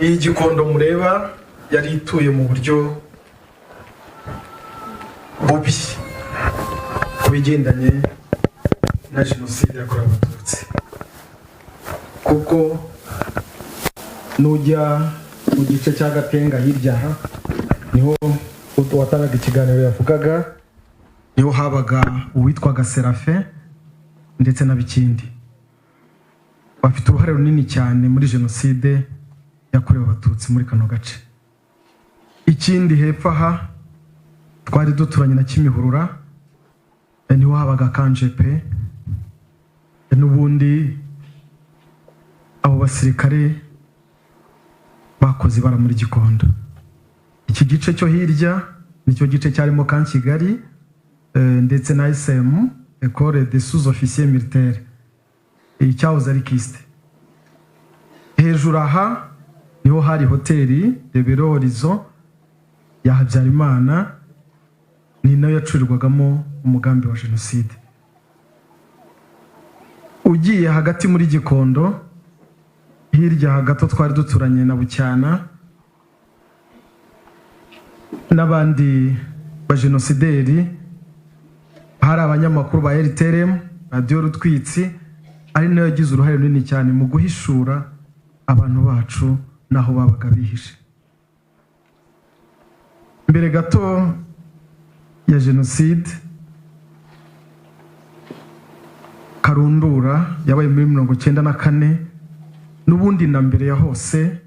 iyi Gikondo mureba yari ituye mu buryo bubi kubigendanye na jenoside yakorewe Abatutsi, kuko nujya mu gice cya Gatenga hirya niho watanaga ikiganiro yavugaga, niho habaga uwitwaga Serafe ndetse n'abikindi bafite uruhare runini cyane muri jenoside yakorewe Abatutsi muri kano gace. Ikindi hepfo aha twari duturanye na Kimihurura, niho habaga Kanjepe, n'ubundi abo basirikare bakoze ibara muri Gikondo. Iki gice cyo hirya nicyo gice cyarimo Kankigali ndetse na SM École des sous-officiers militaires, icyahoze ari Kiste. Hejuru aha niho hari hoteli de Belo Horizon ya Habyarimana, ni nayo yacurirwagamo umugambi wa jenoside. Ugiye hagati muri Gikondo hirya hagato twari duturanye na Bucyana n'abandi ba genosideri, hari abanyamakuru ba RTRM Radio Rutwitsi, ari nayo yagize uruhare runini cyane mu guhishura abantu bacu naho babaga bihishe. Mbere gato ya jenoside Karundura yabaye muri 1994, n'ubundi na mbere ya hose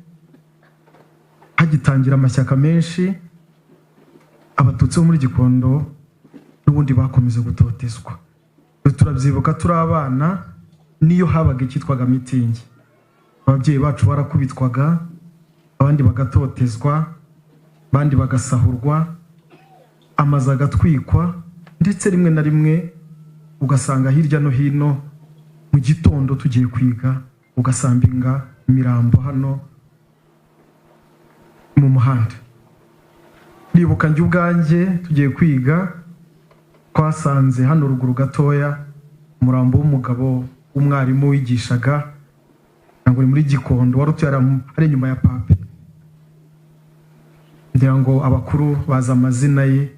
hagitangira amashyaka menshi, Abatutsi bo muri Gikondo n'ubundi bakomeze gutotezwa. Turabyibuka turi abana, niyo habaga ikitwaga mitingi ababyeyi bacu barakubitwaga, abandi bagatotezwa, abandi bagasahurwa, amazu agatwikwa, ndetse rimwe na rimwe ugasanga hirya no hino mu gitondo tugiye kwiga ugasambinga imirambo hano mu muhanda. Nibuka njye ubwanjye tugiye kwiga twasanze hano ruguru gatoya umurambo w'umugabo w'umwarimu wigishaga ngo muri Gikondo wari utuye ari inyuma ya Pape. Ngira ngo abakuru baza amazina ye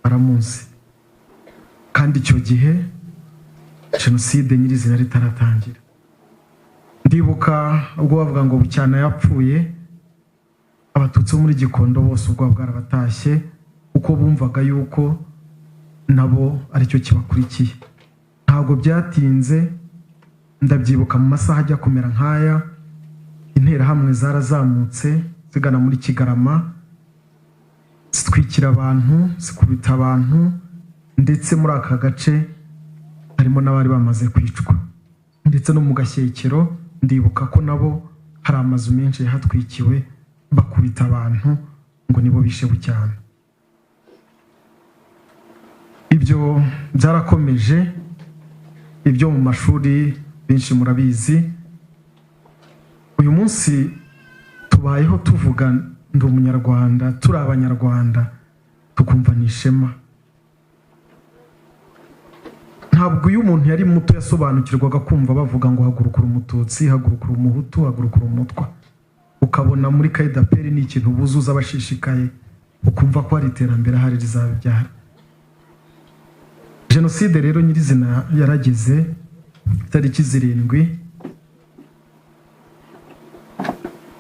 baramuzi, kandi icyo gihe jenoside nyirizina ritaratangira. Ndibuka ubwo bavuga ngo Bucyana yapfuye, Abatutsi bo muri Gikondo bose ubwo bwarabatashye, uko bumvaga yuko nabo aricyo kibakurikiye. Ntabwo byatinze, ndabyibuka mu masaha ajya kumera nk'aya, interahamwe zarazamutse zigana muri Kigarama, zitwikira abantu, zikubita abantu, ndetse muri aka gace harimo n'abari bamaze kwicwa. Ndetse no mu Gashyekero ndibuka ko nabo hari amazu menshi yahatwikiwe bakubita abantu ngo nibo bishe Bucyana. Ibyo byarakomeje, ibyo mu mashuri benshi murabizi. Uyu munsi tubayeho tuvuga ndi umunyarwanda, turi abanyarwanda, tukumva nishema. Ntabwo iyo umuntu yari muto yasobanukirwaga kumva bavuga ngo hagurukura Umututsi, hagurukura Umuhutu, hagurukura Umutwa. Ukabona muri Kaidaperi ni ikintu buzuza bashishikaye, ukumva ko hari iterambere hari rizabyara. Jenoside rero nyirizina yarageze tariki 7,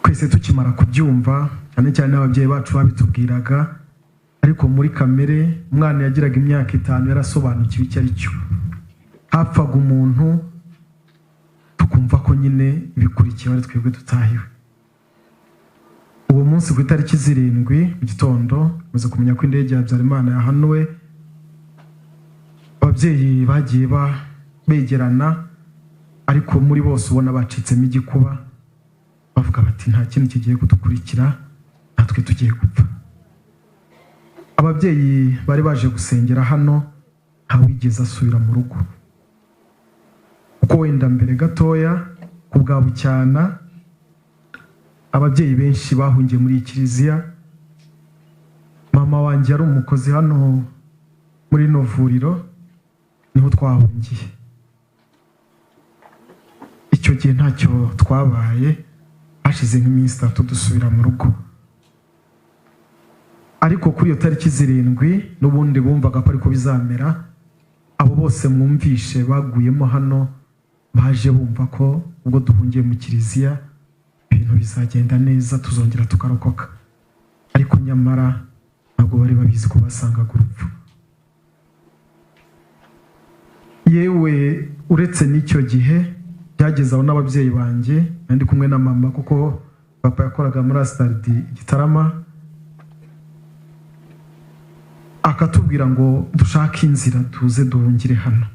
twese tukimara kubyumva, cyane cyane ababyeyi bacu babitubwiraga, ariko muri kamere umwana yagiraga imyaka 5 yarasobanukiwe icyo ari cyo. Hapfaga umuntu tukumva ko nyine ibikurikiye ari twebwe dutahiwe. Uwo munsi ku itariki 7 mu gitondo maze kumenya ko indege ya Habyarimana yahanuwe, ababyeyi bagiye begerana, ariko muri bose ubona bacitsemo igikuba, bavuga bati nta kintu kigiye kudukurikira, natwe tugiye gupfa. Ababyeyi bari baje gusengera hano ntawigeze asubira mu rugo, kuko wenda mbere gatoya ku bwa Bucyana ababyeyi benshi bahungiye muri iyi kiliziya. Mama wanjye yari umukozi hano muri no vuriro, niho twahungiye. Icyo gihe ntacyo twabaye, hashize nk'iminsi 3 dusubira mu rugo. Ariko kuri iyo tariki 7 n'ubundi bumvaga ko ariko bizamera. Abo bose mwumvishe baguyemo hano baje bumva ko ubwo duhungiye mu kiliziya ibintu bizagenda neza, tuzongera tukarokoka. Ariko nyamara ntabwo bari babizi ko basangaga urupfu. Yewe uretse n'icyo gihe byageze aho n'ababyeyi banjye ndi kumwe na mama, kuko papa yakoraga muri Astardi Gitarama, akatubwira ngo dushake inzira tuze duhungire hano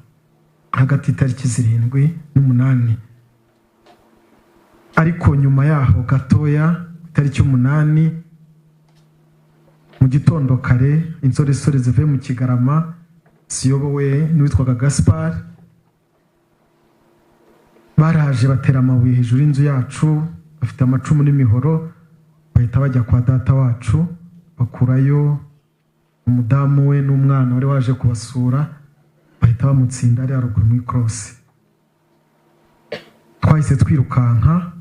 hagati tariki 7 n'8. Ariko nyuma yaho gatoya tariki 8 mu gitondo kare insoresore zivuye mu Kigarama siyobowe n'uwitwaga Gaspard baraje batera amabuye hejuru y'inzu yacu, bafite amacumu n'imihoro, bahita bajya kwa data wacu bakurayo umudamu we n'umwana wari waje kubasura, bahita bamutsinda ari haruguru mu cross. Twahise twirukanka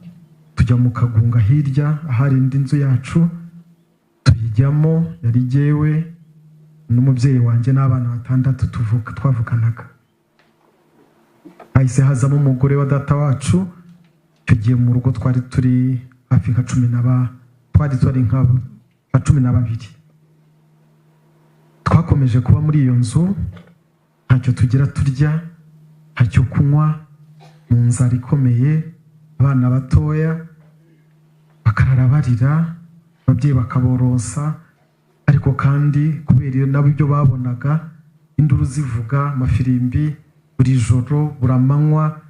tujya mu Kagunga hirya ahari indi nzu yacu, tuyijyamo, yari jyewe n'umubyeyi wanjye n'abana 6 twavukanaga. Hahise hazamo umugore wa data wacu, tugiye mu rugo twari turi hafi nka 10 twari nka 12. Twakomeje kuba muri iyo nzu, ntacyo tugira turya, ntacyo kunywa, mu nzara ikomeye, abana batoya bakarara barira, ababyeyi bakaborosa. Ariko kandi kubera nabo ibyo babonaga, induru zivuga, amafirimbi buri joro buramanywa,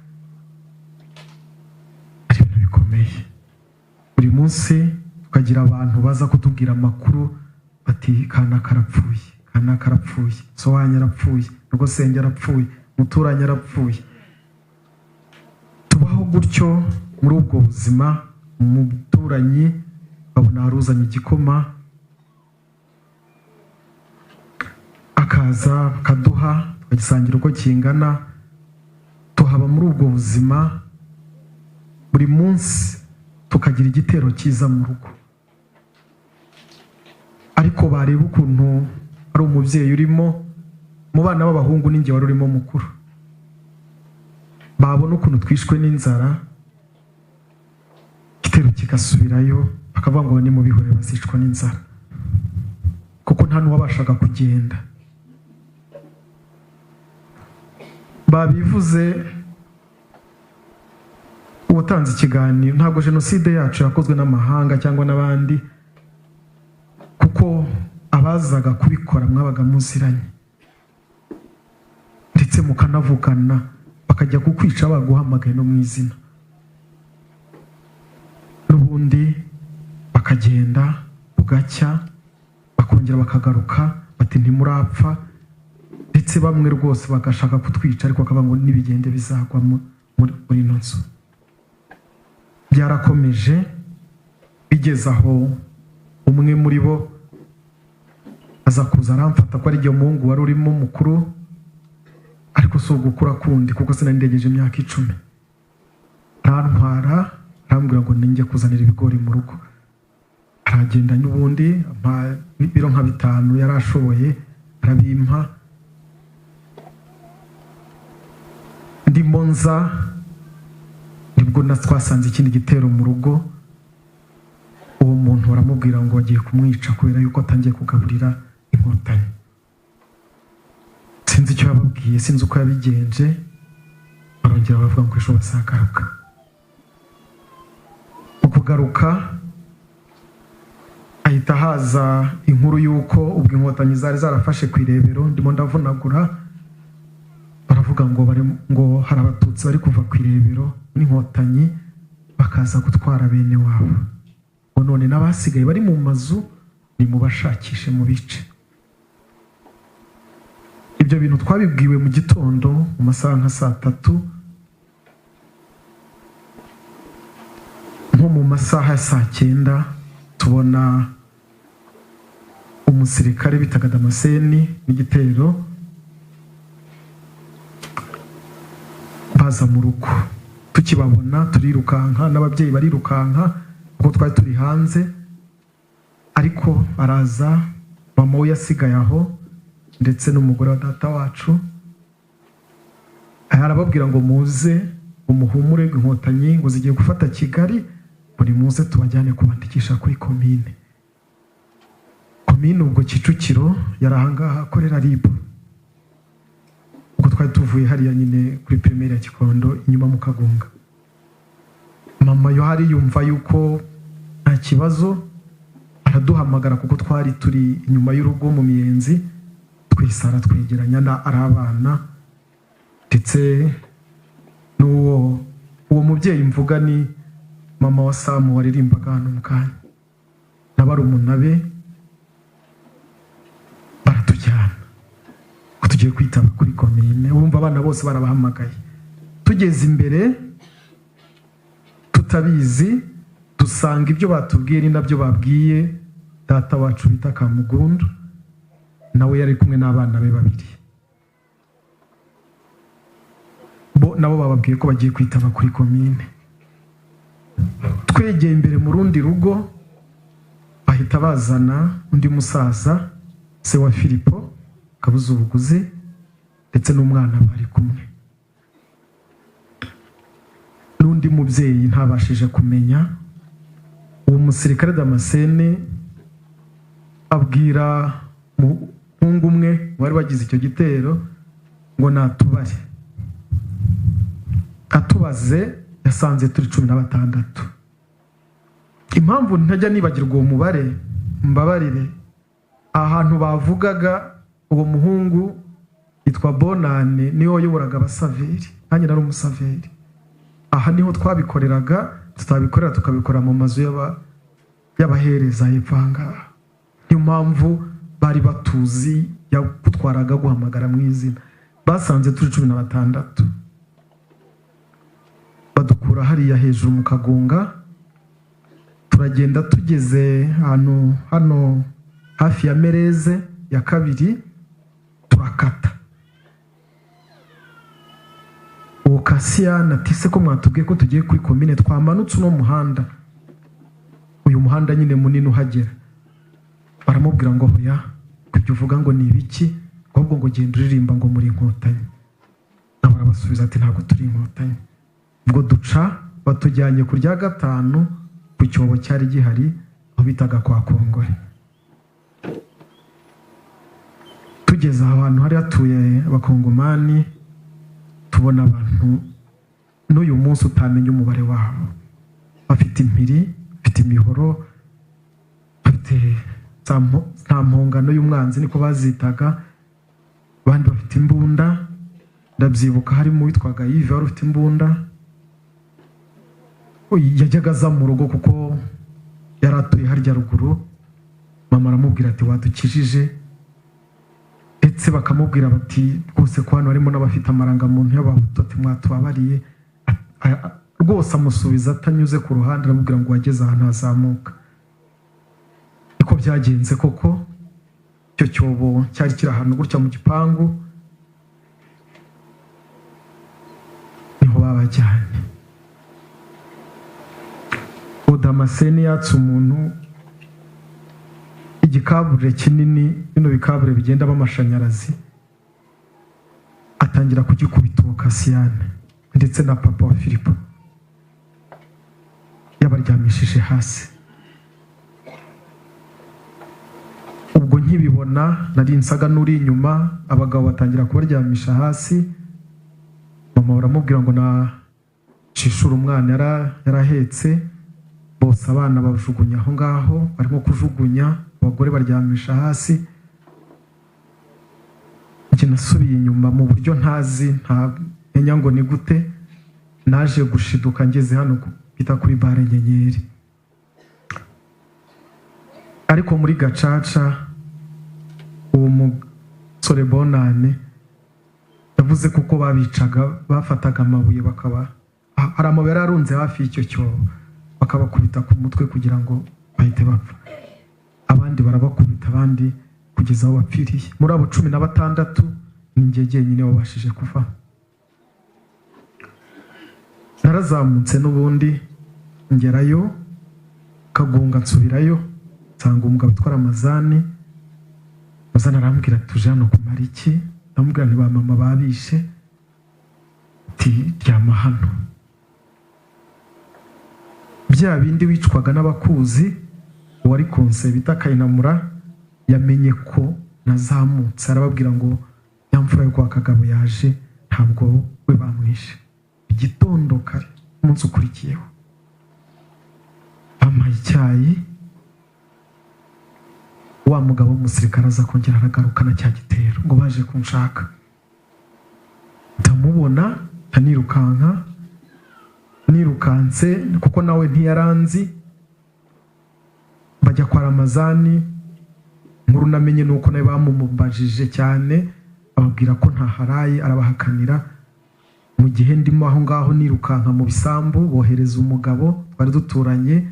ari ibintu bikomeye. Buri munsi tukagira abantu baza kutubwira amakuru bati kana karapfuye, so wanyu arapfuye, rwo senge arapfuye, muturanye arapfuye. Tubaho gutyo muri ubwo buzima. Umuturanyi babona haruzanye igikoma, akaza kaduha, tukagisangira uko kingana. Tuhaba muri ubwo buzima buri munsi, tukagira igitero cyiza mu rugo. Ariko bareba ukuntu ari umubyeyi urimo mu bana b'abahungu, ninjye wari urimo mukuru, babona ukuntu twishwe n'inzara, igitero kigasubirayo, bakavuga ngo ni mu bihore bazicwa n'inzara, kuko nta n'uwabashaga kugenda. Babivuze ubutanze ikiganiro, ntabwo jenoside yacu yakozwe n'amahanga cyangwa n'abandi, kuko abazaga kubikora mwabaga muziranye ndetse mukanavugana, bakajya kukwica baguhamagaye no mu izina, n'ubundi bakagenda bugacya bakongera bakagaruka bati ntimurapfa, ndetse bamwe rwose bagashaka kutwica, ariko akavuga ngo nibigende bizagwa muri ino nzu. Byarakomeje bigeze aho umwe muri bo aza kuza aramfata ko ari igihe umuhungu wari urimo mukuru, ariko si ugukura kundi kuko sinandegeje imyaka 10. Arantwara arambwira ngo ninjye kuzanira ibigori mu rugo. Aragenda n'ubundi biro nka 5 yarashoboye arabimpa. Ndimo nza nibwo twasanze ikindi gitero mu rugo. Uwo muntu baramubwira ngo agiye kumwica kubera yuko atangiye kugaburira inkotanyi. Sinzi icyo yababwiye, sinzi uko yabigenje, barongera bavuga ngo ejo bazagaruka. Ukugaruka ahita haza inkuru yuko ubwo inkotanyi zari zarafashe ku Irebero, ndimo ndavunagura, baravuga ngo hari abatutsi bari kuva ku Irebero n'inkotanyi bakaza gutwara bene wabo. None n'abasigaye bari mu mazu ni mubashakishe mu bice. Ibyo bintu twabibwiwe mu gitondo mu masaha nka 3, nko mu masaha ya 9 tubona umusirikare bitaga Damascene n'igitero baza mu rugo. Tukibabona turirukanka, n'ababyeyi barirukanka, kuko twari turi hanze, ariko araza mama we yasigaye aho ndetse n'umugore wa data wacu, arababwira ngo muze umuhumure Inkotanyi ngo zigiye gufata Kigali, buri muze tubajyane kubandikisha kuri komine. Komine ubwo Kicukiro yarahangaha akorera RIB, ubwo twari tuvuye hariya nyine kuri primaire ya Gikondo inyuma mu Kagunga. Mama yo hari yumva yuko nta kibazo, araduhamagara kuko twari turi inyuma y'urugo mu Miyenzi, twisara twegeranya na arabana, ndetse n'uwo mubyeyi mvuga ni mama wa Samu waririmbaga hano mu kanya, n'abarumuna be baratujyana ko tugiye kwitaba kuri komine. Urumva abana bose barabahamagaye, tugeze imbere tutabizi dusanga ibyo batubwiye ni nabyo babwiye data wacu bita Kamugundu, nawe yari kumwe n'abana be babiri. Bo nabo bababwiye ko bagiye kwitaba kuri komine. Twegeye imbere mu rundi rugo, bahita bazana undi musaza se wa Filipo Kabuzubuguzi ndetse n'umwana bari kumwe, n'undi mubyeyi ntabashije kumenya. Uwo musirikare Damascene abwira muhungu umwe wari wagize icyo gitero ngo natubare. Atubaze yasanze turi 16. Impamvu ntajya nibagirwa uwo mubare, mbabarire, ahantu bavugaga uwo muhungu yitwa Bonane niyo wayoboraga abasaveri, nanjye nari umusaveri. Aha niho twabikoreraga, tutabikorera tukabikora mu mazu y'abahereza y'ipfanga. Niyo mpamvu bari batuzi yagutwaraga guhamagara mu izina. Basanze turi 16, badukura hariya hejuru mu Kagunga, turagenda tugeze hano hafi ya Mereze ya kabiri, turakata. Uwo Kasiyana ati ko mwatubwiye ko tugiye kuri komine, twamanutse no muhanda, uyu muhanda nyine munini uhagera. Baramubwira ngo hoya, ibyo uvuga ngo ni ibiki, ahubwo ngo genda uririmba ngo muri Inkotanyi. Nabo arabasubiza ati ntabwo turi Inkotanyi. Ubwo duca batujyanye ku rya 5 ku cyobo cyari gihari aho bitaga kwa Kongore. Tugeze ahantu hari hatuye abakongomani, tubona abantu n'uyu munsi utamenya umubare wabo. Bafite impiri, bafite imihoro, bafite za mpongano y'umwanzi niko bazitaga, abandi bafite imbunda. Ndabyibuka harimo witwaga Yves wari ufite imbunda, yajyaga aza mu rugo kuko yaratuye harya ruguru. Mama aramubwira ati wadukijije, ndetse bakamubwira bati rwose ko hano harimo n'abafite amarangamuntu y'abahutu, ati mwatubabariye. Rwose amusubiza atanyuze ku ruhande, aramubwira ngo wageze ahantu hazamuka. Niko byagenze koko, icyo cyobo cyari kiri ahantu gutya mu gipangu, niho babajyanye. Damascene yatse umuntu igikabure kinini, bino bikabure bigenda b'amashanyarazi, atangira kugikubita uwo Kasiyane ndetse na papa wa Filipo, yabaryamishije hasi. Ubwo nkibibona nari nsaga n'uri inyuma, abagabo batangira kubaryamisha hasi. Mama baramubwira ngo nacishura umwana yarahetse, bose abana bajugunya aho ngaho, barimo kujugunya, abagore baryamisha hasi. Njye nasubiye inyuma mu buryo ntazi, ntamenya ngo ni gute. Naje gushiduka ngeze hano bita kuri bare Nyenyeri, ariko muri Gacaca uwo musore Bonane yavuze kuko babicaga, bafataga amabuye bakaba hari amabuye yararunze hafi y'icyo cyobo, bakabakubita ku mutwe kugira ngo bahite bapfa. Abandi barabakubita, abandi kugeza aho bapfiriye. Muri abo 16 ni njye jyenyine wabashije kuva. Narazamutse n'ubundi ngerayo, Kagunga nsubirayo nsanga umugabo utwara Ramazani. Ramazani arambwira tuje hano kumara iki? Ndamubwira nti ba mama babishe, ati ryama hano. Bya bindi wicwaga n'abakuzi, wari konse bita Kayinamura yamenye ko nazamutse, arababwira ngo yamfura yo kwa Kagabo yaje, ntabwo we bamwishe. Igitondo kare umunsi ukurikiyeho bampaye icyayi, wa mugabo w'umusirikare aza kongera aragarukana cya gitero ngo baje kunshaka. Ndamubona nirukanse kuko nawe ntiyaranzi. Bajya kwa Ramazani, nkuru namenye nuko nawe bamumubajije cyane, ababwira ko ntaharaye, arabahakanira. Mu gihe ndimo aho ngaho nirukanka mu bisambu, bohereza umugabo twari duturanye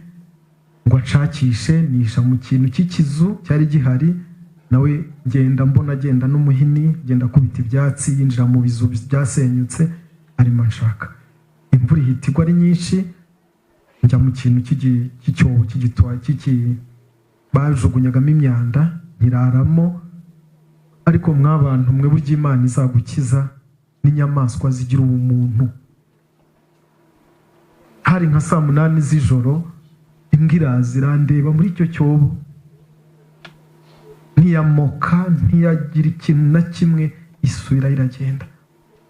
ngo acakishe, nisha mu kintu cy'ikizu cyari gihari. Nawe ngenda mbona agenda n'umuhini, genda kubita ibyatsi, yinjira mu bizu byasenyutse, arimo nshaka. Imvura ihitigwa ari nyinshi, njya mu kintu cy'icyobo cy'igitwa bajugunyagamo imyanda, nyiraramo. Ariko mwabantu mwe burya Imana izagukiza n'inyamaswa zigira ubumuntu. Hari nka 8 z'ijoro, imbwa iraza irandeba muri icyo cyobo, ntiyamoka, ntiyagira ikintu na kimwe, isubira iragenda.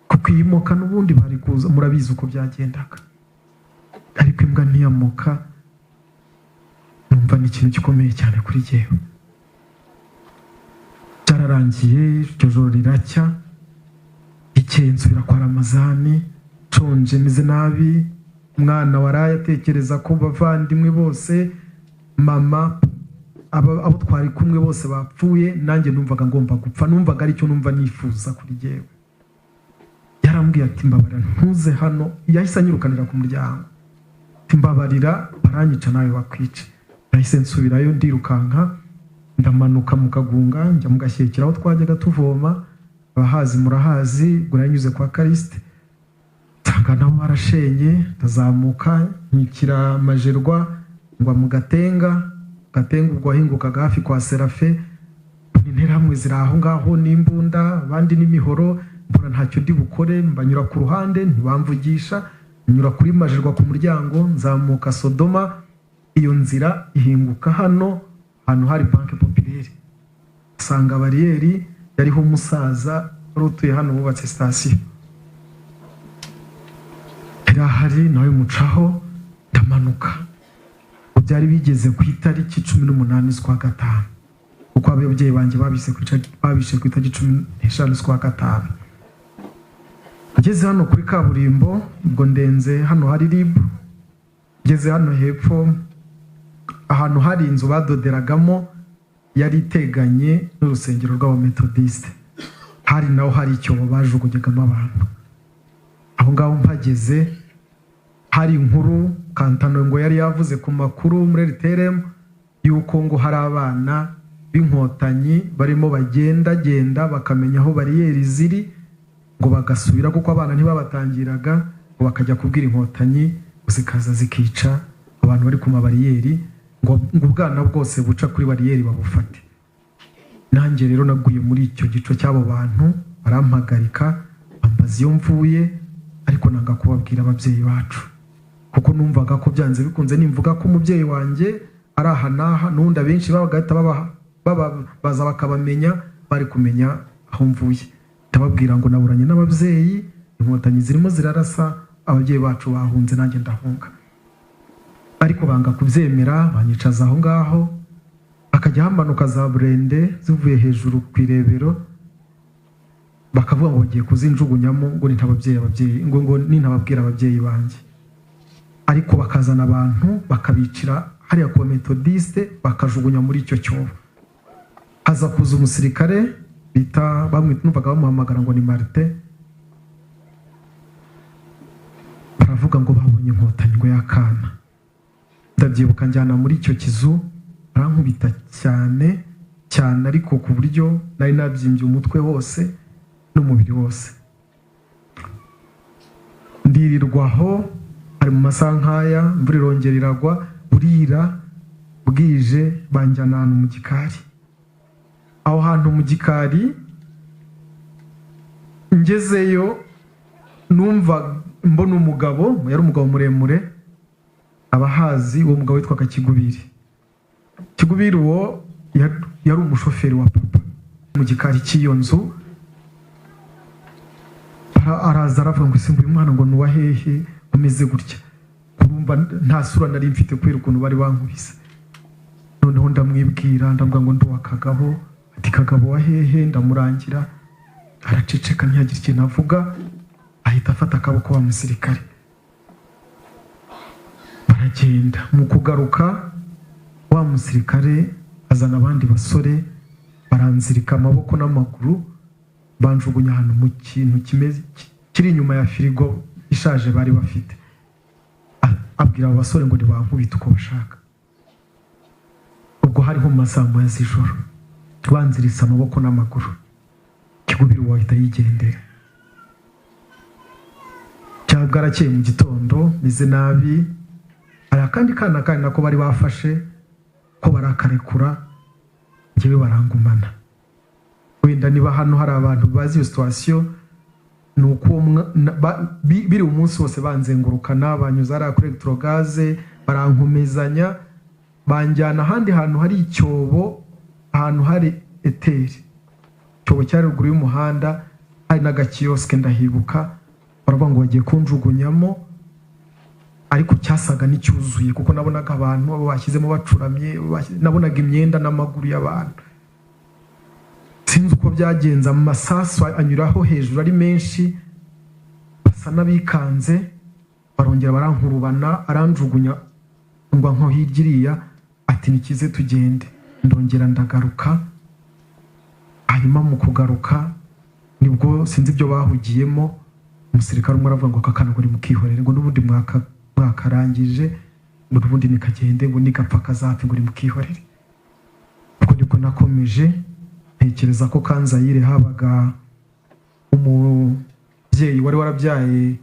Kuko iyimoka n'ubundi bari kuza, murabizi uko byagendaga. Ariko imbwa ntiyamoka. Numva ni ikintu gikomeye cyane kuri jyewe. Cyararangiye, iryo joro riracya, ikeye nsubira kwa Ramazani, nshonje meze nabi. Umwana waraye atekereza ko bavandimwe bose, mama, abo twari kumwe bose bapfuye, nanjye numvaga ngomba gupfa. Numvaga ari cyo numva nifuza kuri jyewe. Yarambwiye ati mbabarira ntuze hano. Yahise anyirukanira ku muryango, ati mbabarira baranyica nawe bakwice. Nahise nsubirayo ndirukanka, ndamanuka mu Kagunga, njya mu Gashyekera aho twajyaga tuvoma. Abahazi murahazi, guranyuze kwa Kariste. Tanga nabo barashenye, ndazamuka nkikira Majerwa, ngwa mu Gatenga ubwo ahingukaga hafi kwa Serafe. Interamwe ziri aho ngaho n'imbunda, abandi n'imihoro. Mbona ntacyo ndi bukore, mbanyura ku ruhande ntibamvugisha, nyura kuri Majerwa ku muryango, nzamuka Sodoma. Iyo nzira ihinguka hano hari Banque Populaire. Sanga bariyeri yariho umusaza rutuye hano bubatse station. Irahari nawe mucaho, ndamanuka. Byari bigeze ku itariki 18 z'ukwa gatanu, kuko ababyeyi banjye babishe ku itariki 15 z'ukwa gatanu. Ngeze hano kuri kaburimbo, ubwo ndenze hano hari RIB. Ngeze hano hepfo ahantu hari inzu badoderagamo, yari iteganye n'urusengero rw'Abamethodiste. Hari naho hari icyobo bajugunyagamo abantu. Aho ngaho mpageze, hari inkuru Kantano ngo yari yavuze ku makuru muri RTRM yuko ngo hari abana b'inkotanyi barimo bagenda bakamenya aho bariyeri ziri, ngo bagasubira kuko abana ntibabatangiraga, ngo bakajya kubwira inkotanyi zikaza zikica abantu bari ku mabariyeri, ngo ubwana bwose buca kuri bariyeri babufate. Nanjye rero naguye muri icyo gico cy'abo bantu, barampagarika bambaza iyo mvuye, ariko nanga kubabwira ababyeyi bacu kuko numvaga ko byanze bikunze nimvuga ko umubyeyi wanjye ari aha naha, n'undi abenshi bagahita baza bakabamenya, bari kumenya aho mvuye. Ndababwira ngo naburanye n'ababyeyi, inkotanyi zirimo zirarasa, ababyeyi bacu bahunze, nanjye ndahunga. Ariko banga kubyemera, banyicaza aho ngaho, bakajya hamanuka za burende zivuye hejuru ku irebero, bakavuga ngo bagiye kuzinjugunyamo, ngo nintababwira ababyeyi banjye. Ariko bakazana abantu bakabicira hariya ku Methodiste, bakajugunya muri icyo cyobo. Haza kuza umusirikare bita numvaga bamuhamagara ngo ni Martin. Baravuga ngo babonye inkotanyi ngo yakana. Ndabyibuka njyana muri icyo kizu, barankubita cyane, ariko ku buryo nari nabyimbye umutwe wose n'umubiri wose. Ndirirwaho, ari mu masaha nk'aya, imvura irongera iragwa, burira, bwije banjyana ahantu mu gikari. Aho hantu mu gikari ngezeyo numva mbona umugabo, yari umugabo muremure, abahazi uwo mugabo witwa Kigubiri. Kigubiri uwo yari umushoferi wa papa. Mu gikari cy'iyo nzu araza aravuga ngo simbuye umwana ngo nuwa hehe umeze gutya. Urumva nta sura nari mfite kubera ukuntu bari bankubise. Noneho ndamwibwira ndavuga ngo ndo Kagabo, ati Kagabo wa hehe, ndamurangira araceceka ntiyagira ikintu avuga, ahita afata akaboko wa musirikare baragenda. Mu kugaruka wa musirikare azana abandi basore baranzirika amaboko n'amaguru banjugunya ahantu mu kintu kimeze kiri inyuma ya firigo ishaje bari bafite. Abwira abo basore ngo nibankubita uko bashaka. Ubwo hariho mu masaha ya z'ijoro banziritse amaboko n'amaguru. Kigubiri wahita yigendera. Cyabwarakeye mu gitondo mize nabi, hari akandi kana nako bari bafashe ko barakarekura, njyewe barangumana. Wenda niba hano hari abantu bazi iyo situation, nuko biri umunsi wose banzengurukana, banyuza ari kuri electrogaze, barankomezanya, banjyana ahandi hantu hari icyobo, ahantu hari eteri. Icyobo cyari ruguru y'umuhanda, hari n'agakioske ndahibuka, baravuga ngo bagiye kunjugunyamo, ariko cyasaga n'icyuzuye kuko nabonaga abantu bashyizemo bacuramye, nabonaga imyenda n'amaguru y'abantu. Sinzi uko byagenza, amasasu anyuraho hejuru ari menshi, basa n'abikanze, barongera barankurubana, aranjugunya ngo nko hirya ati nikize tugende. Ndongera ndagaruka. Hanyuma mu kugaruka nibwo sinzi ibyo bahugiyemo, umusirikare umwe aravuga ngo akakana ngo nimukihorere, ngo n'ubundi mwakarangije, ngo n'ubundi nikagende, ngo nigapfa kazapfe, ngo nimukihorere. Ubwo nibwo nakomeje ntekereza ko Kanzayire habaga umubyeyi wari warabyaye,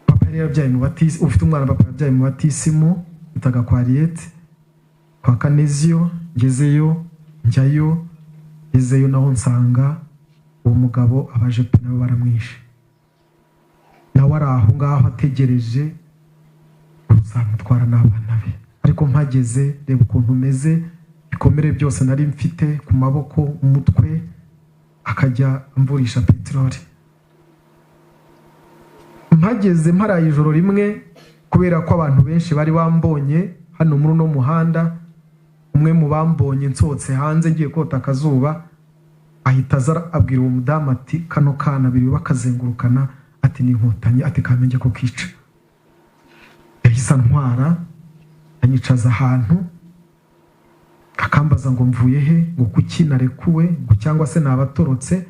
papa yari yarabyaye mu batisi, ufite umwana papa yabyaye mu batisimu bitaga kwa Ariete kwa Kanezio. Ngezeyo njyayo, ngezeyo naho nsanga uwo mugabo abaje pe nabo baramwishe. Nawe ari aho ngaho ategereje uzamutwara n'abana be. Ariko mpageze reba ukuntu umeze, bikomere byose nari mfite ku maboko, umutwe, akajya amvurisha peteroli. Mpageze mparaye ijoro rimwe kubera ko abantu benshi bari bambonye hano muri no muhanda. Umwe mu bambonye nsohotse hanze ngiye kota akazuba, ahita aza abwira uwo mudamu ati kano kana biri bakazengurukana, ati ni inkotanyi, ati kamenye ko kica. Yahise ntwara anyicaza ahantu, akambaza ngo mvuye he, ngo kuki narekuwe, ngo cyangwa se nabatorotse.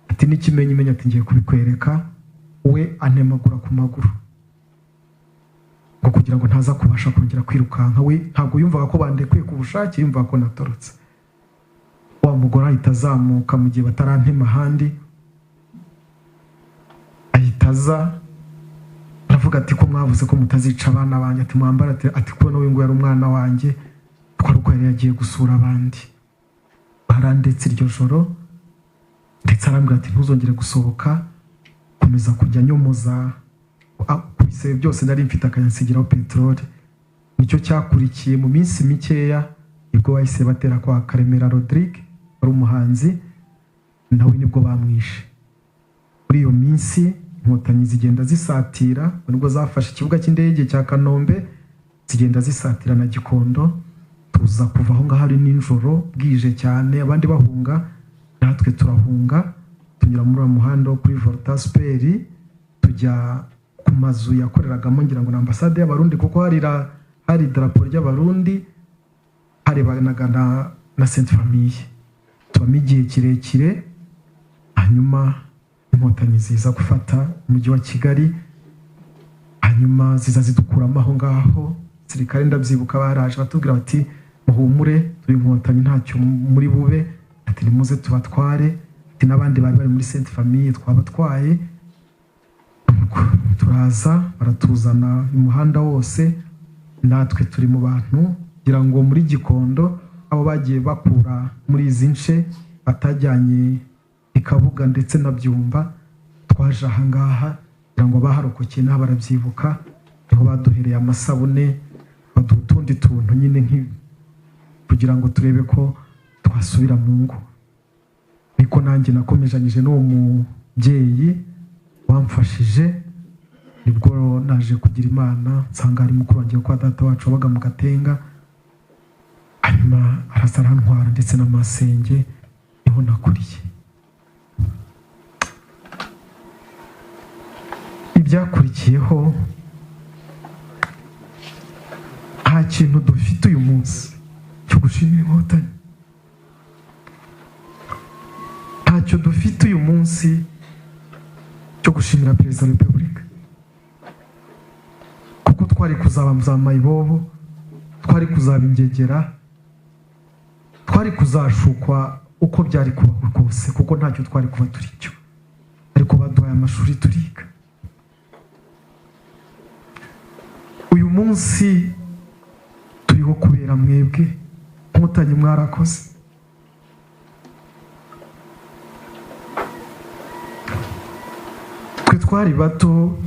Ati n'ikimenyi ati ngiye kubikwereka. We anemagura ku maguru ngo kugira ngo ntaza kubasha kongera kwirukanka. We ntabwo yumvaga ko bandekuye ku bushake, yumvaga ko natorotse. Wa mugore ahita azamuka mu gihe batarantema ahandi, ahita aza aravuga ati ko mwavuze ko mutazica abana banjye, ati mwambara, ati ko nawe ngo yari umwana wanjye, twaruko yari yagiye gusura abandi. Barandetse iryo joro, ndetse arambwira ati ntuzongere gusohoka, komeza kujya nyomoza kubisebe byose nari mfite, akansigiraho peteroli. Nicyo cyakurikiye mu minsi mikeya, nibwo bahise batera kwa Karemera Rodrigue wari umuhanzi, nawe nibwo bamwishe. Muri iyo minsi inkotanyi zigenda zisatira, nibwo zafashe ikibuga cy'indege cya Kanombe, zigenda zisatira na Gikondo. Tuza kuva aho ngaho ari ninjoro bwije cyane, abandi bahunga, natwe turahunga, tunyura muri muhanda wo kuri Voltasperi tujya ku mazu yakoreragamo ngira ngo na ambasade y'Abarundi, kuko hari drapo ry'Abarundi, hari banaga na Sainte Famille. Tubamo igihe kirekire, hanyuma inkotanyi ziza gufata umujyi wa Kigali, hanyuma ziza zidukuramo aho ngaho. Sirikare ndabyibuka baraje batubwira bati muhumure, turi inkotanyi ntacyo muri bube, ati nimuze tubatware, ati n'abandi bari muri Sainte Famille twabatwaye. Turaza baratuzana umuhanda wose, natwe turi mu bantu kugira ngo muri Gikondo abo bagiye bakura muri izi nce batajyanye ikabuga ndetse na Byumba, twaje aha ngaha kugira ngo baharokokeye n'aho barabyibuka, niho baduhereye amasabune, baduha utundi tuntu nyine nk'ibi kugira ngo turebe ko twasubira mu ngo. Niko nanjye nakomejanyije n'uwo mubyeyi wamfashije, nibwo naje kugira Imana nsanga ari mukuru wanjye kwa data wacu wabaga mu Gatenga, hanyuma araza arantwara ndetse n'amasenge, niho nakuriye. Ibyakurikiyeho nta kintu dufite uyu munsi cyo gushimira Inkotanyi, ntacyo dufite uyu munsi cyo gushimira Perezida wa Repubulika, kuko twari kuzaba Mayibobo, twari kuzaba Ingegera, twari kuzashukwa uko byari kubaho rwose, kuko ntacyo twari kuba turi cyo, ariko baduhaye amashuri turiga. Uyu munsi turiho kubera mwebwe Inkotanyi, mwarakoze. Twe twari bato,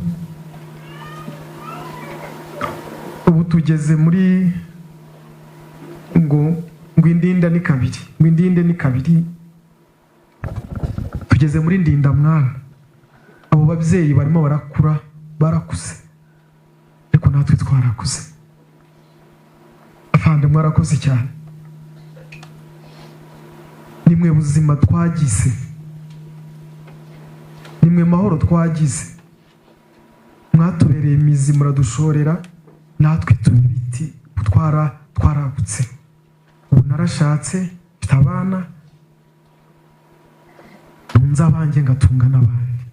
ubu tugeze muri ngo Indinda ni kabiri, Indinde ni kabiri, tugeze muri Ndindamwana. Abo babyeyi barimo barakura, barakuze, ariko natwe twarakuze. Afande mwarakoze cyane, nimwe buzima twagize, nimwe mahoro twagize, mwatubereye imizi, muradushorera, natwe turi ibiti twaragutse. Ubu narashatse, mfite abana, ntunze abanjye ngatunga n'abandi,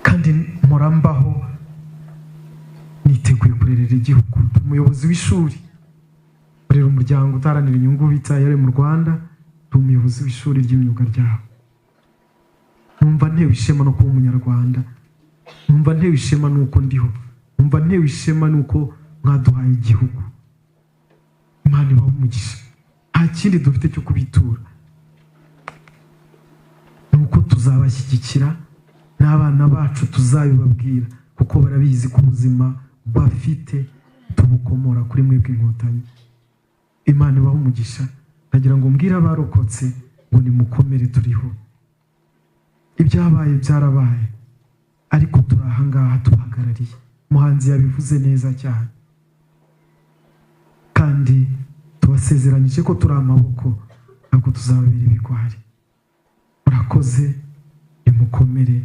kandi murambaho niteguye kurerera igihugu. Umuyobozi w'ishuri urera umuryango utaranira inyungu bita yari mu Rwanda, ndi umuyobozi w'ishuri ry'imyuga ryaho. Numva ntewe ishema no kuba umunyarwanda, numva ntewe ishema nuko ndiho, numva ntewe ishema nuko mwaduhaye igihugu. Imana ibahe umugisha. Nta kindi dufite cyo kubitura, nuko tuzabashyigikira, n'abana bacu tuzabibabwira, kuko barabizi ko ubuzima bafite tubukomora kuri mwebwe Inkotanyi. Imana ibahe umugisha. Ndagira ngo mbwire abarokotse ngo nimukomere, turiho. Ibyabaye byarabaye, ariko turi aha ngaha tubahagarariye. Umuhanzi yabivuze neza cyane, kandi tubasezeranyije ko turi amaboko, ntabwo tuzababera ibigwari. Murakoze, nimukomere.